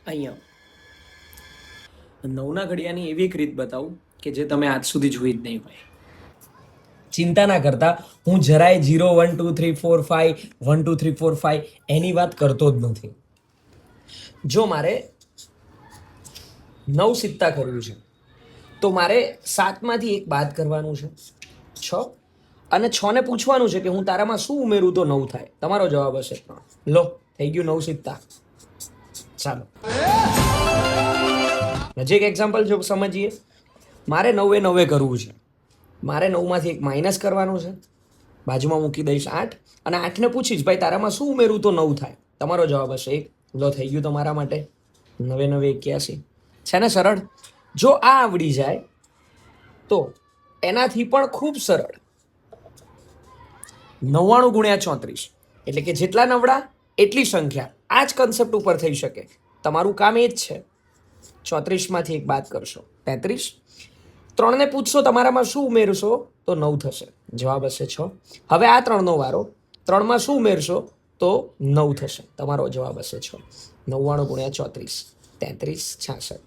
અહીંયા નવના ઘડિયાની એવી એક રીત બતાવું કે જે તમે આજ સુધી જોઈ જ નહીં હોય. ચિંતા ના કરતા, હું જરાય 0 1 2 3 4 5 1 2 3 4 5 એની વાત કરતો જ નથી. જો મારે 9 સિત્તા કરવું છે તો મારે 7 માંથી 1 બાદ કરવાનું છે, 6, અને 6 ને પૂછવાનું છે કે હું તારામાં શું ઉમેરું તો 9 થાય. તમારો જવાબ હશે 3. લો, થઈ ગયું 9 સિત્તા. ચાલો હજી એક એક્ઝામ્પલ જો સમજીએ. મારે 9 એ 9 કરવું છે. મારે 9 માંથી 1 માઇનસ કરવાનું છે, બાજુમાં મૂકી દઈશ 8, અને 8 ને પૂછીશ ભાઈ તારામાં શું ઉમેરું તો 9 થાય. તમારો જવાબ હશે 1. લો, થઈ ગયું તમારા માટે 9 9 81. છે ને સરળ? જો આ આવડી જાય તો એનાથી પણ ખૂબ સરળ 99 ગુણ્યા 34, એટલે કે જેટલા નવડા એટલી સંખ્યા. આ જ કન્સેપ્ટ ઉપર થઈ શકે. તમારું કામ એ જ છે. 34 માંથી 1 બાદ કરશો, 33. 3 ને પૂછશો તમારામાં શું ઉમેરશો તો 9 થશે. જવાબ હશે 6. હવે આ 3નો વારો. 3માં શું ઉમેરશો તો 9 થશે. તમારો જવાબ હશે 6. 99 ગુણ્યા 34, 33, 66.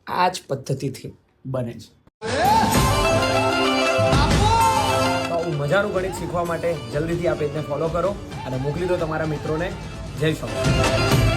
આ જ પદ્ધતિથી બને છે. મજાનું ગણિત શીખવા માટે જલ્દીથી આ પેજને ફોલો કરો અને મોકલી દો તમારા મિત્રોને. જય સ્વામી.